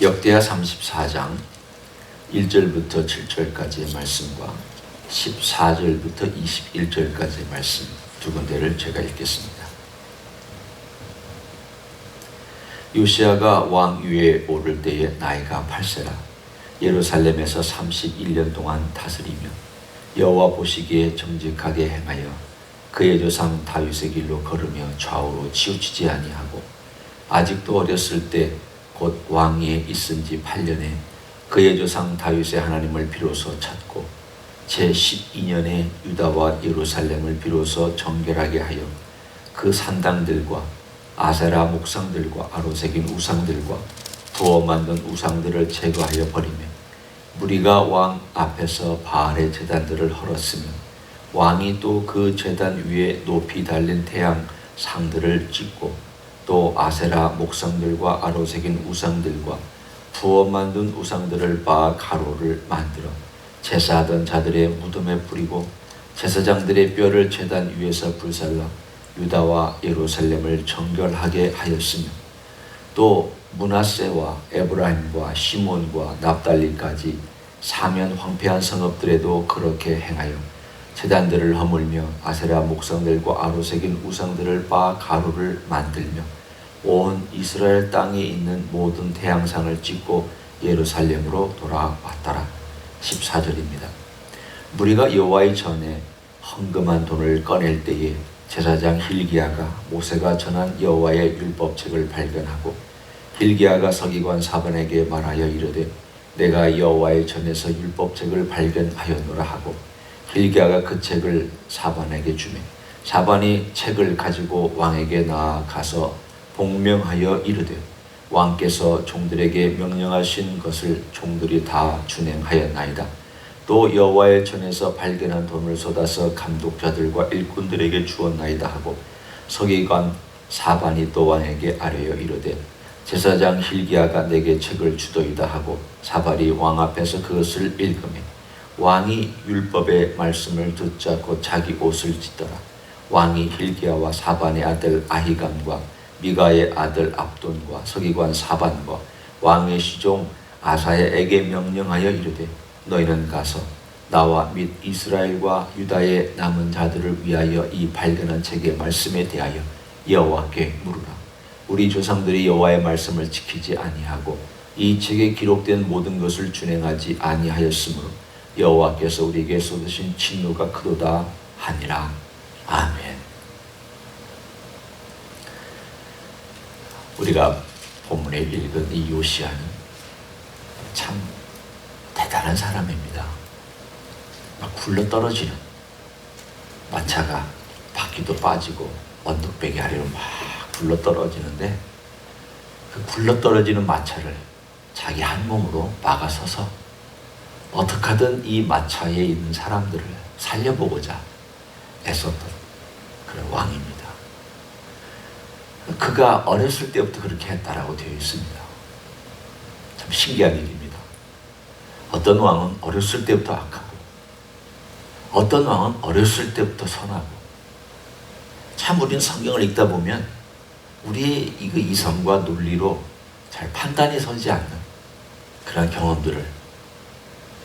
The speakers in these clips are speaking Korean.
역대하 34장 1절부터 7절까지의 말씀과 14절부터 21절까지의 말씀 두 군데를 제가 읽겠습니다. 요시야가 왕 위에 오를 때에 나이가 8세라 예루살렘에서 31년 동안 다스리며 여호와 보시기에 정직하게 행하여 그의 조상 다윗의 길로 걸으며 좌우로 치우치지 아니하고 아직도 어렸을 때 곧 왕위에 있은 지 8년에 그의 조상 다윗의 하나님을 비로소 찾고 제12년에 유다와 예루살렘을 비로소 정결하게 하여 그 산당들과 아세라 목상들과 아로새긴 우상들과 부어 만든 우상들을 제거하여 버리며 무리가 왕 앞에서 바알의 제단들을 헐었으며 왕이 또 그 제단 위에 높이 달린 태양 상들을 찍고 또 아세라 목상들과 아로새긴 우상들과 부어 만든 우상들을 바 가루를 만들어 제사하던 자들의 무덤에 뿌리고 제사장들의 뼈를 제단 위에서 불살라 유다와 예루살렘을 정결하게 하였으며 또 므낫세와 에브라임과 시몬과 납달리까지 사면 황폐한 성읍들에도 그렇게 행하여 제단들을 허물며 아세라 목상들과 아로새긴 우상들을 바 가루를 만들며 온 이스라엘 땅에 있는 모든 태양상을 찍고 예루살렘으로 돌아왔더라. 14절입니다. 무리가 여호와의 전에 헌금한 돈을 꺼낼 때에 제사장 hil기야가 모세가 전한 여호와의 율법책을 발견하고 hil기야가 서기관 사반에게 말하여 이르되 내가 여호와의 전에서 율법책을 발견하였노라 하고 hil기야가 그 책을 사반에게 주매 사반이 책을 가지고 왕에게 나아가서 복명하여 이르되 왕께서 종들에게 명령하신 것을 종들이 다 준행하였나이다. 또 여호와의 전에서 발견한 돈을 쏟아서 감독자들과 일꾼들에게 주었나이다 하고 서기관 사반이 또 왕에게 아뢰어 이르되 제사장 hil기야가 내게 책을 주도이다 하고 사발이 왕 앞에서 그것을 읽으매 왕이 율법의 말씀을 듣자 곧 자기 옷을 찢더라. 왕이 hil기야와 사반의 아들 아히감과 미가의 아들 압돈과 서기관 사반과 왕의 시종 아사야에게 명령하여 이르되 너희는 가서 나와 및 이스라엘과 유다의 남은 자들을 위하여 이 발견한 책의 말씀에 대하여 여호와께 물으라. 우리 조상들이 여호와의 말씀을 지키지 아니하고 이 책에 기록된 모든 것을 준행하지 아니하였으므로 여호와께서 우리에게 쏟으신 진노가 크도다 하니라. 아멘. 우리가 본문에 읽은 이 요시야는 참 대단한 사람입니다. 막 굴러떨어지는 마차가 바퀴도 빠지고 언덕배기 아래로 막 굴러떨어지는데 그 굴러떨어지는 마차를 자기 한 몸으로 막아서서 어떻게 하든 이 마차에 있는 사람들을 살려보고자 애썼던 그런 왕입니다. 그가 어렸을 때부터 그렇게 했다라고 되어 있습니다. 참 신기한 일입니다. 어떤 왕은 어렸을 때부터 악하고 어떤 왕은 어렸을 때부터 선하고 참 우리는 성경을 읽다 보면 우리의 이성과 논리로 잘 판단이 서지 않는 그런 경험들을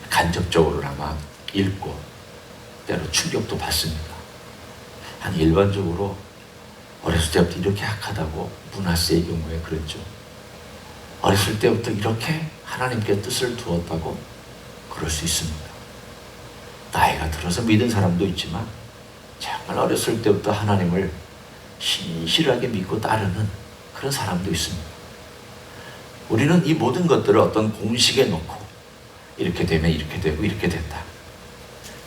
간접적으로 아마 읽고 때로 충격도 받습니다. 한 일반적으로 어렸을 때부터 이렇게 악하다고 므낫세의 경우에 그랬죠. 어렸을 때부터 이렇게 하나님께 뜻을 두었다고 그럴 수 있습니다. 나이가 들어서 믿은 사람도 있지만 정말 어렸을 때부터 하나님을 신실하게 믿고 따르는 그런 사람도 있습니다. 우리는 이 모든 것들을 어떤 공식에 놓고 이렇게 되면 이렇게 되고 이렇게 된다.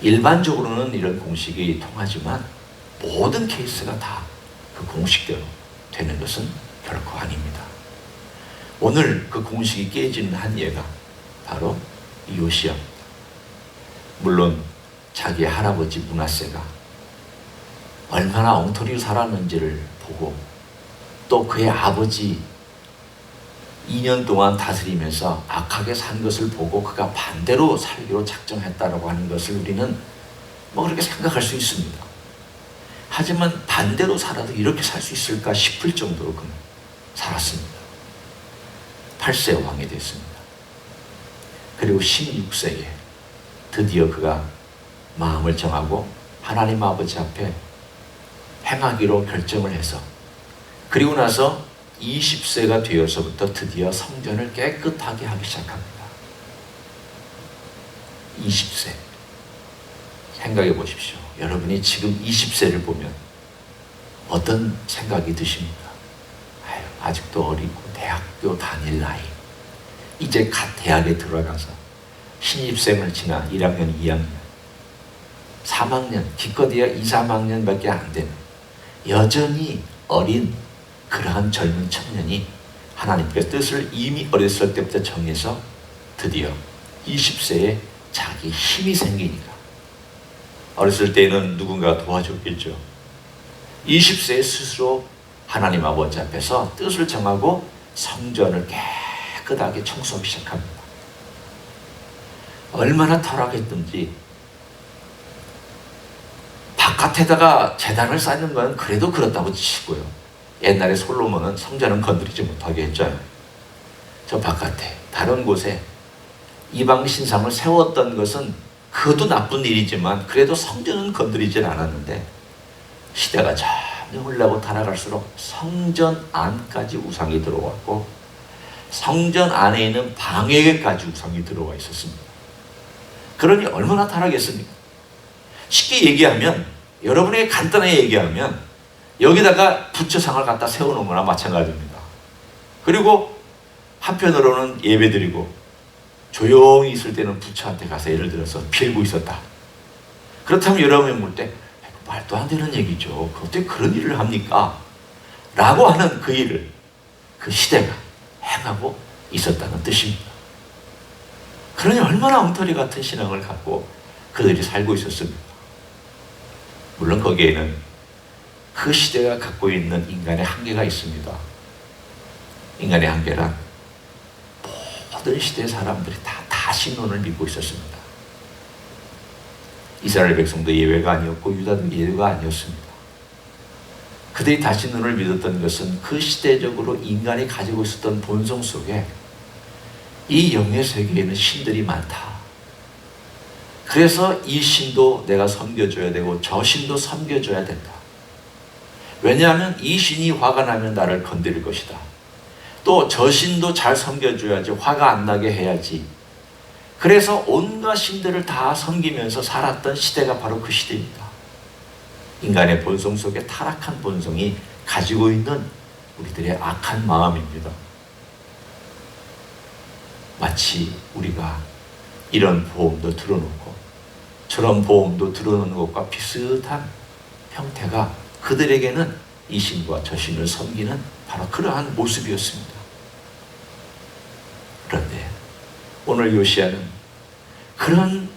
일반적으로는 이런 공식이 통하지만 모든 케이스가 다 그 공식대로 되는 것은 결코 아닙니다. 오늘 그 공식이 깨지는 한 예가 바로 이 요시야입니다. 물론 자기 할아버지 므낫세가 얼마나 엉터리로 살았는지를 보고 또 그의 아버지 2년 동안 다스리면서 악하게 산 것을 보고 그가 반대로 살기로 작정했다라고 하는 것을 우리는 그렇게 생각할 수 있습니다. 하지만 반대로 살아도 이렇게 살 수 있을까 싶을 정도로 그는 살았습니다. 8세 왕이 됐습니다. 그리고 16세에 드디어 그가 마음을 정하고 하나님 아버지 앞에 행하기로 결정을 해서, 그리고 나서 20세가 되어서부터 드디어 성전을 깨끗하게 하기 시작합니다. 20세. 생각해 보십시오. 여러분이 지금 20세를 보면 어떤 생각이 드십니까? 아유, 아직도 어리고 대학교 다닐 나이. 이제 갓 대학에 들어가서 신입생을 지나 1학년, 2학년, 3학년, 기껏해야 2, 3학년밖에 안 되는 여전히 어린 그러한 젊은 청년이 하나님의 뜻을 이미 어렸을 때부터 정해서 드디어 20세에 자기 힘이 생기니까, 어렸을 때는 누군가 도와줬겠죠. 20세에 스스로 하나님 아버지 앞에서 뜻을 정하고 성전을 깨끗하게 청소하기 시작합니다. 얼마나 타락했든지 바깥에다가 제단을 쌓는 건 그래도 그렇다고 치고요. 옛날에 솔로몬은 성전은 건드리지 못하게 했잖아요. 저 바깥에 다른 곳에 이방 신상을 세웠던 것은 그것도 나쁜 일이지만 그래도 성전은 건드리질 않았는데, 시대가 점점 흘러가고 타락할수록 성전 안까지 우상이 들어왔고 성전 안에 있는 방에까지 우상이 들어와 있었습니다. 그러니 얼마나 타락했습니까? 쉽게 얘기하면, 여러분에게 간단하게 얘기하면 여기다가 부처상을 갖다 세워놓은 거나 마찬가지입니다. 그리고 한편으로는 예배드리고 조용히 있을 때는 부처한테 가서 예를 들어서 빌고 있었다. 그렇다면 여러분이 볼 때 말도 안 되는 얘기죠. 어떻게 그런 일을 합니까? 라고 하는 그 일을 그 시대가 행하고 있었다는 뜻입니다. 그러니 얼마나 엉터리 같은 신앙을 갖고 그들이 살고 있었습니다. 물론 거기에는 그 시대가 갖고 있는 인간의 한계가 있습니다. 인간의 한계란 모든 시대 사람들이 다 다신론을 믿고 있었습니다. 이스라엘 백성도 예외가 아니었고 유다도 예외가 아니었습니다. 그들이 다신론을 믿었던 것은 그 시대적으로 인간이 가지고 있었던 본성 속에 이 영의 세계에는 신들이 많다. 그래서 이 신도 내가 섬겨줘야 되고 저 신도 섬겨줘야 된다. 왜냐하면 이 신이 화가 나면 나를 건드릴 것이다. 또 저 신도 잘 섬겨줘야지, 화가 안 나게 해야지. 그래서 온갖 신들을 다 섬기면서 살았던 시대가 바로 그 시대입니다. 인간의 본성 속에 타락한 본성이 가지고 있는 우리들의 악한 마음입니다. 마치 우리가 이런 보험도 들어놓고 저런 보험도 들어놓는 것과 비슷한 형태가 그들에게는 이 신과 저 신을 섬기는 바로 그러한 모습이었습니다. 그런데 오늘 요시야는 그런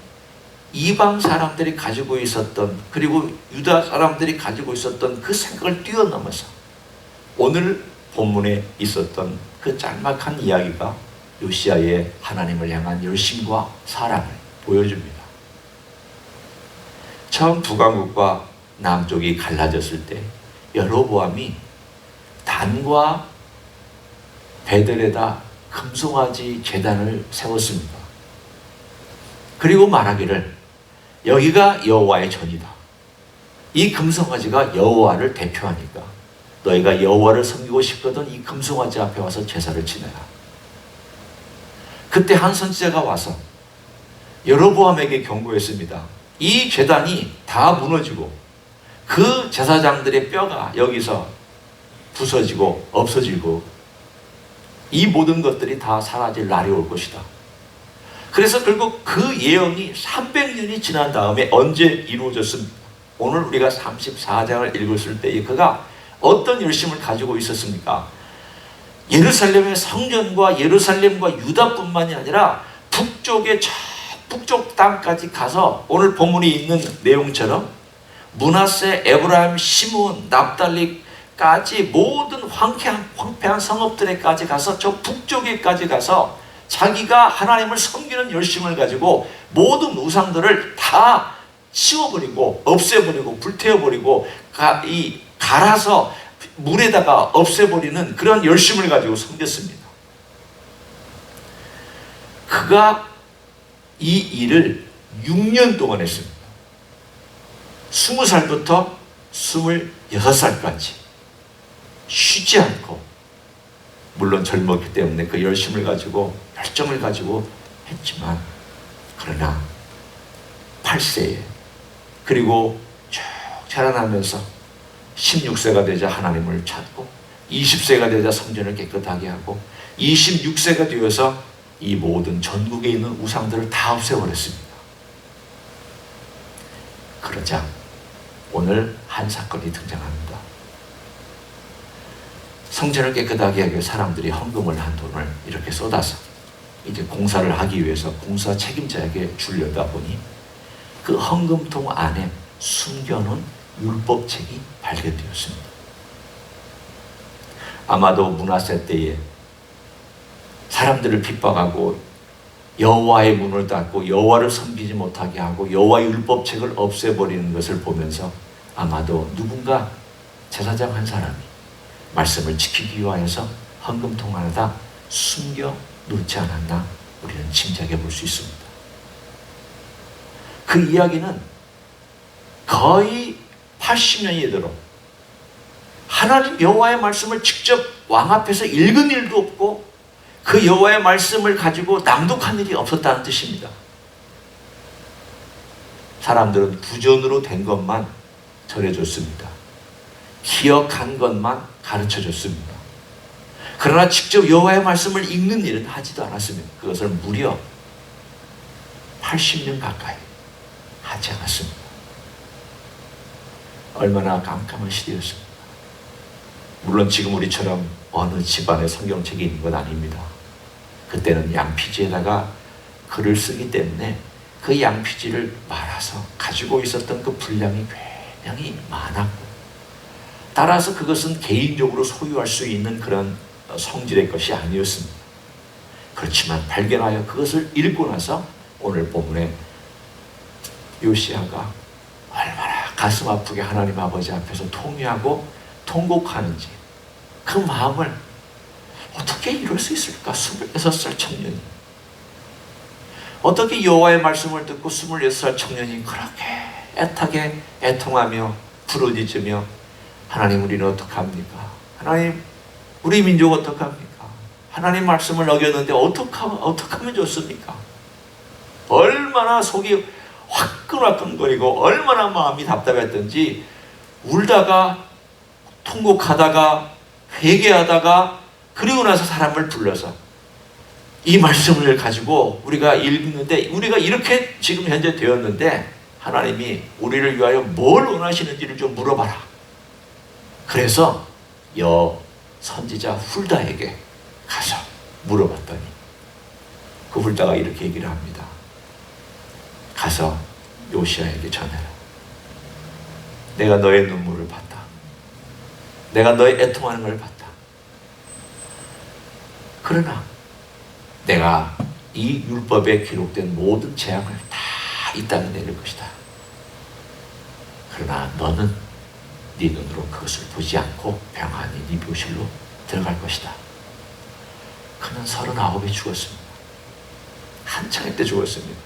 이방 사람들이 가지고 있었던, 그리고 유다 사람들이 가지고 있었던 그 생각을 뛰어넘어서 오늘 본문에 있었던 그 짤막한 이야기가 요시야의 하나님을 향한 열심과 사랑을 보여줍니다. 처음 북왕국과 남쪽이 갈라졌을 때 여로보암이 단과 베들에다 금송아지 제단을 세웠습니다. 그리고 말하기를 여기가 여호와의 전이다. 이 금송아지가 여호와를 대표하니까 너희가 여호와를 섬기고 싶거든 이 금송아지 앞에 와서 제사를 지내라. 그때 한 선지자가 와서 여로보암에게 경고했습니다. 이 제단이 다 무너지고 그 제사장들의 뼈가 여기서 부서지고 없어지고 이 모든 것들이 다 사라질 날이 올 것이다. 그래서 결국 그 예언이 300년이 지난 다음에 언제 이루어졌습니까? 오늘 우리가 34장을 읽었을 때 그가 어떤 열심을 가지고 있었습니까? 예루살렘의 성전과 예루살렘과 유다뿐만이 아니라 북쪽의 저 북쪽 땅까지 가서 오늘 본문이 있는 내용처럼 므낫세, 에브라임, 시므온, 납달리까지 모든 황폐한 성읍들에까지 가서 저 북쪽에까지 가서 자기가 하나님을 섬기는 열심을 가지고 모든 우상들을 다 치워버리고 없애버리고 불태워버리고 갈아서 물에다가 없애버리는 그런 열심을 가지고 섬겼습니다. 그가 이 일을 6년 동안 했습니다. 20살부터 26살까지 쉬지 않고, 물론 젊었기 때문에 그 열심을 가지고 열정을 가지고 했지만, 그러나 8세에 그리고 쭉 자라나면서 16세가 되자 하나님을 찾고, 20세가 되자 성전을 깨끗하게 하고, 26세가 되어서 이 모든 전국에 있는 우상들을 다 없애버렸습니다. 그러자 오늘 한 사건이 등장합니다. 성전을 깨끗하게 하기 위해 사람들이 헌금을 한 돈을 이렇게 쏟아서 이제 공사를 하기 위해서 공사 책임자에게 주려다 보니 그 헌금통 안에 숨겨놓은 율법책이 발견되었습니다. 아마도 므낫세 때에 사람들을 핍박하고 여호와의 문을 닫고 여호와를 섬기지 못하게 하고 여호와의 율법책을 없애버리는 것을 보면서 아마도 누군가 제사장 한 사람이 말씀을 지키기 위하여서 헌금통 안에다 숨겨 놓지 않았나 우리는 짐작해 볼 수 있습니다. 그 이야기는 거의 80년이 되도록 하나님 여호와의 말씀을 직접 왕 앞에서 읽은 일도 없고 그 여호와의 말씀을 가지고 낭독한 일이 없었다는 뜻입니다. 사람들은 구전으로 된 것만 전해줬습니다. 기억한 것만 가르쳐줬습니다. 그러나 직접 여호와의 말씀을 읽는 일은 하지도 않았습니다. 그것을 무려 80년 가까이 하지 않았습니다. 얼마나 깜깜한 시대였습니다. 물론 지금 우리처럼 어느 집안에 성경책이 있는 건 아닙니다. 그때는 양피지에다가 글을 쓰기 때문에 그 양피지를 말아서 가지고 있었던 그 분량이 굉장히 많았고, 따라서 그것은 개인적으로 소유할 수 있는 그런 성질의 것이 아니었습니다. 그렇지만 발견하여 그것을 읽고 나서 오늘 본문에 요시야가 얼마나 가슴 아프게 하나님 아버지 앞에서 통회하고 통곡하는지, 그 마음을 어떻게 이룰 수 있을까? 26살 청년이 어떻게 여호와의 말씀을 듣고 26살 청년이 그렇게 애타게 애통하며 부르짖으며 하나님 우리는 어떡합니까? 하나님 우리 민족 어떡합니까? 하나님 말씀을 어겼는데 어떡하면 좋습니까? 얼마나 속이 화끈화끈거리고 얼마나 마음이 답답했던지 울다가 통곡하다가 회개하다가 그리고 나서 사람을 불러서 이 말씀을 가지고 우리가 읽는데 우리가 이렇게 지금 현재 되었는데 하나님이 우리를 위하여 뭘 원하시는지를 좀 물어봐라. 그래서 선지자 훌다에게 가서 물어봤더니 그 훌다가 이렇게 얘기를 합니다. 가서 요시야에게 전해라. 내가 너의 눈물을 봤다. 내가 너의 애통하는 걸 봤다. 그러나 내가 이 율법에 기록된 모든 재앙을 다 이 땅에 내릴 것이다. 그러나 너는 네 눈으로 그것을 보지 않고 평안히 네 묘실로 들어갈 것이다. 그는 39에 죽었습니다. 한창일 때 죽었습니다.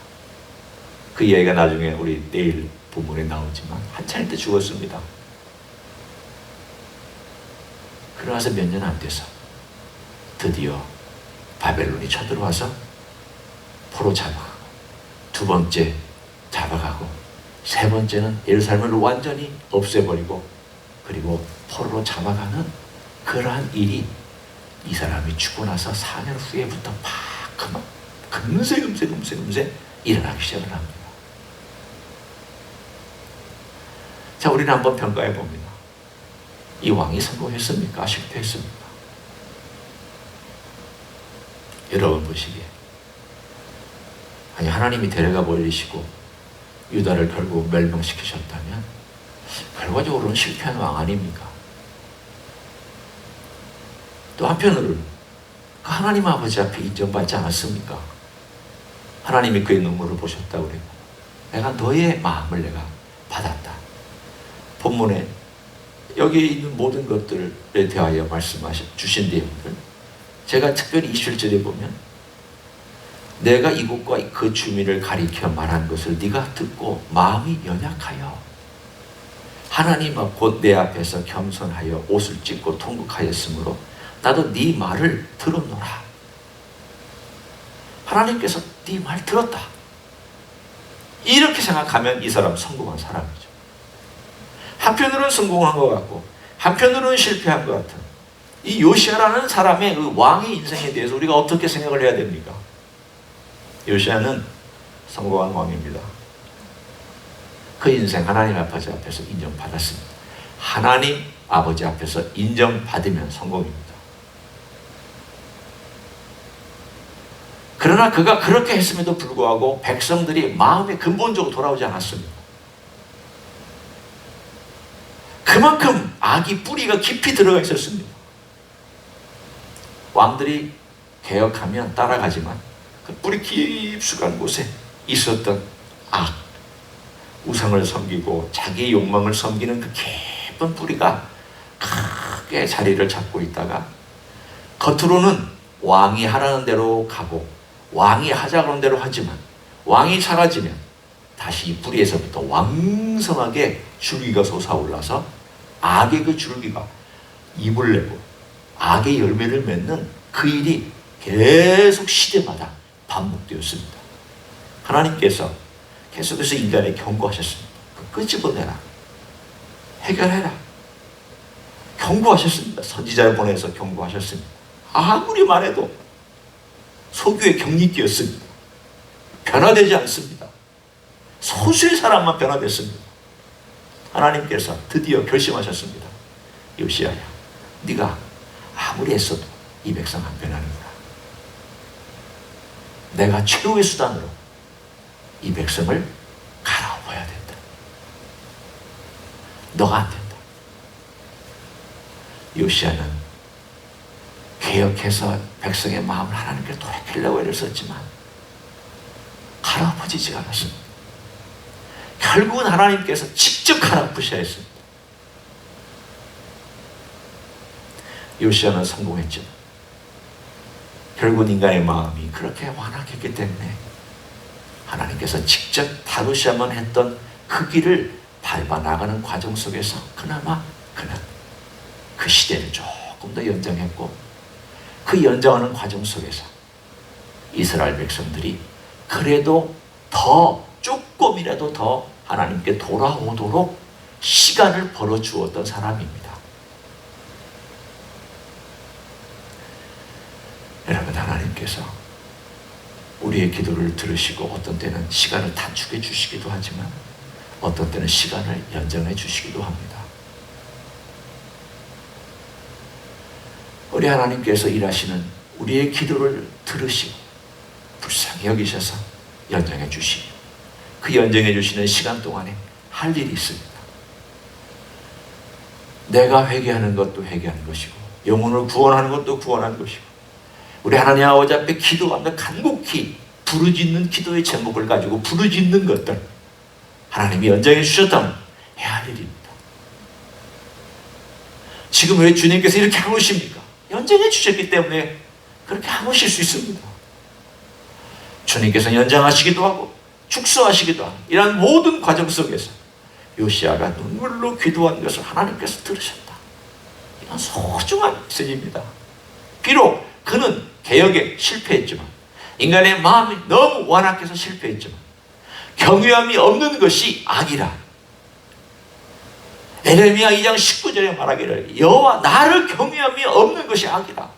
그 이야기가 나중에 우리 내일 본문에 나오지만 한창일 때 죽었습니다. 그러고 나서 몇 년 안 돼서 드디어 바벨론이 쳐들어와서 포로 잡아가고, 두 번째 잡아가고, 세 번째는 예루살렘을 완전히 없애버리고, 그리고 포로로 잡아가는 그러한 일이 이 사람이 죽고 나서 4년 후에부터 금세 일어나기 시작을 합니다. 자, 우리는 한번 평가해 봅니다. 이 왕이 성공했습니까? 실패했습니까? 여러분 보시기에 아니 하나님이 데려가 버리시고 유다를 결국 멸망시키셨다면 결과적으로는 실패한 왕 아닙니까? 또 한편으로는 하나님 아버지 앞에 인정받지 않았습니까? 하나님이 그의 눈물을 보셨다고 그랬고 내가 너의 마음을 내가 받았다. 본문에 여기 있는 모든 것들에 대하여 말씀하신 주신 내용들, 제가 특별히 21절에 보면 내가 이곳과 그 주민을 가리켜 말한 것을 네가 듣고 마음이 연약하여 하나님 곧 내 앞에서 겸손하여 옷을 찢고 통곡하였으므로 나도 네 말을 들었노라. 하나님께서 네 말 들었다. 이렇게 생각하면 이 사람 성공한 사람이죠. 한편으로는 성공한 것 같고 한편으로는 실패한 것 같은 이 요시아라는 사람의 그 왕의 인생에 대해서 우리가 어떻게 생각을 해야 됩니까? 요시아는 성공한 왕입니다. 그 인생 하나님 아버지 앞에서 인정받았습니다. 하나님 아버지 앞에서 인정받으면 성공입니다. 그러나 그가 그렇게 했음에도 불구하고 백성들이 마음에 근본적으로 돌아오지 않았습니다. 그만큼 악이 뿌리가 깊이 들어가 있었습니다. 왕들이 개혁하면 따라가지만 그 뿌리 깊숙한 곳에 있었던 악, 우상을 섬기고 자기 욕망을 섬기는 그 깊은 뿌리가 크게 자리를 잡고 있다가 겉으로는 왕이 하라는 대로 가고 왕이 하자고 하는 대로 하지만 왕이 사라지면 다시 이 뿌리에서부터 왕성하게 줄기가 솟아올라서 악의 그 줄기가 입을 내고 악의 열매를 맺는 그 일이 계속 시대마다 반복되었습니다. 하나님께서 계속해서 인간에 경고하셨습니다. 그거 끄집어내라. 해결해라. 경고하셨습니다. 선지자를 보내서 경고하셨습니다. 아무리 말해도 소규의 격리기였습니다. 변화되지 않습니다. 소수의 사람만 변화됐습니다. 하나님께서 드디어 결심하셨습니다. 요시아야, 네가 아무리 했어도 이 백성 안 변하는구나. 내가 최후의 수단으로 이 백성을 갈아엎어야 된다. 너가 안 된다. 요시아는 개혁해서 백성의 마음을 하나님께 돌이키려고 애를 썼지만 갈아엎어지지 않았습니다. 결국은 하나님께서 직접 갈아엎으셔야 했습니다. 요시아는 성공했죠. 결국은 인간의 마음이 그렇게 완악했기 때문에 하나님께서 직접 다루셔야만 했던 그 길을 밟아 나가는 과정 속에서 그나마 그는 그 시대를 조금 더 연장했고 그 연장하는 과정 속에서 이스라엘 백성들이 그래도 더 조금이라도 더 하나님께 돌아오도록 시간을 벌어주었던 사람입니다. 여러분, 하나님께서 우리의 기도를 들으시고 어떤 때는 시간을 단축해 주시기도 하지만 어떤 때는 시간을 연장해 주시기도 합니다. 우리 하나님께서 일하시는 우리의 기도를 들으시고 불쌍히 여기셔서 연장해 주시고 그 연장해 주시는 시간 동안에 할 일이 있습니다. 내가 회개하는 것도 회개하는 것이고 영혼을 구원하는 것도 구원하는 것이고 우리 하나님 아버지 앞에 기도하며 간곡히 부르짖는 기도의 제목을 가지고 부르짖는 것들 하나님이 연장해 주셨다면 해야 할 일입니다. 지금 왜 주님께서 이렇게 하무십니까? 연장해 주셨기 때문에 그렇게 하무실 수 있습니다. 주님께서 연장하시기도 하고 축소하시기도 하고 이런 모든 과정 속에서 요시아가 눈물로 기도한 것을 하나님께서 들으셨다. 이건 소중한 메시지입니다. 비록 그는 개혁에 실패했지만 인간의 마음이 너무 완악해서 실패했지만 경외함이 없는 것이 악이라. 에레미야 2장 19절에 말하기를 여호와 나를 경외함이 없는 것이 악이라.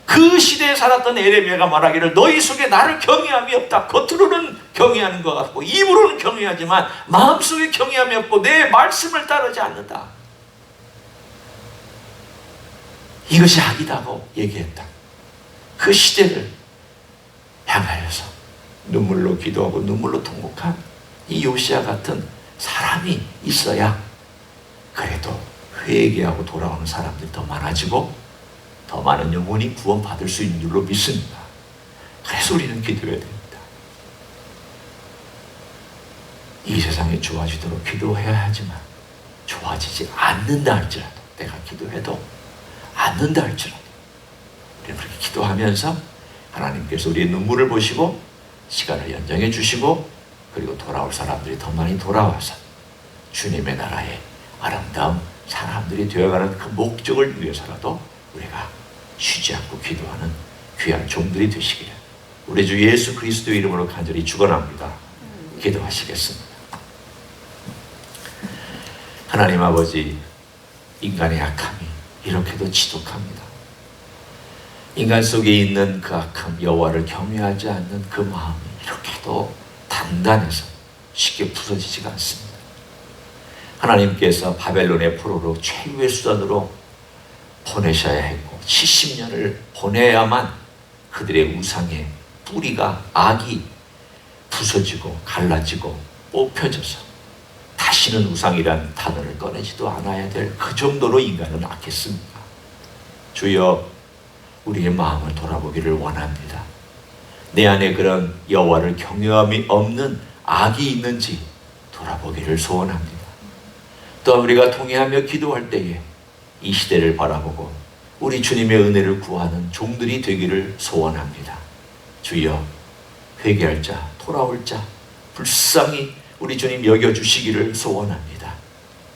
그 시대에 살았던 에레미야가 말하기를 너희 속에 나를 경외함이 없다. 겉으로는 경외하는 것 같고 입으로는 경외하지만 마음속에 경외함이 없고 내 말씀을 따르지 않는다. 이것이 악이다고 얘기했다. 그 시대를 향하여서 눈물로 기도하고 눈물로 통곡한 이 요시아 같은 사람이 있어야 그래도 회개하고 돌아오는 사람들이 더 많아지고 더 많은 영혼이 구원받을 수 있는 줄로 믿습니다. 그래서 우리는 기도해야 됩니다. 이 세상이 좋아지도록 기도해야 하지만 좋아지지 않는다 할지라도 내가 기도해도 않는다 할지라도 우리는 그렇게 기도하면서 하나님께서 우리의 눈물을 보시고 시간을 연장해 주시고 그리고 돌아올 사람들이 더 많이 돌아와서 주님의 나라의 아름다운 사람들이 되어가는 그 목적을 위해서라도 우리가 쉬지 않고 기도하는 귀한 종들이 되시기를 우리 주 예수 그리스도의 이름으로 간절히 축원합니다. 기도하시겠습니다. 하나님 아버지, 인간의 악함이 이렇게도 지독합니다. 인간 속에 있는 그 악함, 여호와를 경외하지 않는 그 마음이 이렇게도 단단해서 쉽게 부서지지가 않습니다. 하나님께서 바벨론의 포로로 최후의 수단으로 보내셔야 했고 70년을 보내야만 그들의 우상의 뿌리가 악이 부서지고 갈라지고 뽑혀져서 다시는 우상이란 단어를 꺼내지도 않아야 될 그 정도로 인간은 악했습니다. 주여, 우리의 마음을 돌아보기를 원합니다. 내 안에 그런 여호와를 경외함이 없는 악이 있는지 돌아보기를 소원합니다. 또 우리가 통회하며 기도할 때에 이 시대를 바라보고 우리 주님의 은혜를 구하는 종들이 되기를 소원합니다. 주여, 회개할 자, 돌아올 자 불쌍히 우리 주님 여겨주시기를 소원합니다.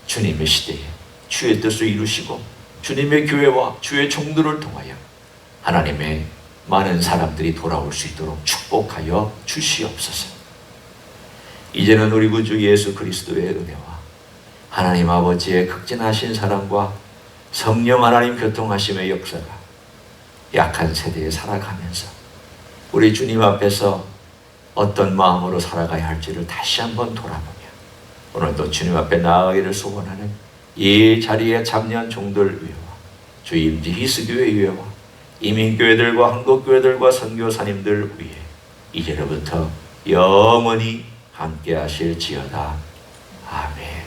주님의 시대에 주의 뜻을 이루시고 주님의 교회와 주의 종들을 통하여 하나님의 많은 사람들이 돌아올 수 있도록 축복하여 주시옵소서. 이제는 우리 구주 예수 그리스도의 은혜와 하나님 아버지의 극진하신 사랑과 성령 하나님 교통하심의 역사가 약한 세대에 살아가면서 우리 주님 앞에서 어떤 마음으로 살아가야 할지를 다시 한번 돌아보며 오늘도 주님 앞에 나아가기를 소원하는 이 자리에 참여한 종들 위에와 주 임지 히스교회 위에와 이민교회들과 한국교회들과 선교사님들 위에 이제로부터 영원히 함께 하실지어다. 아멘.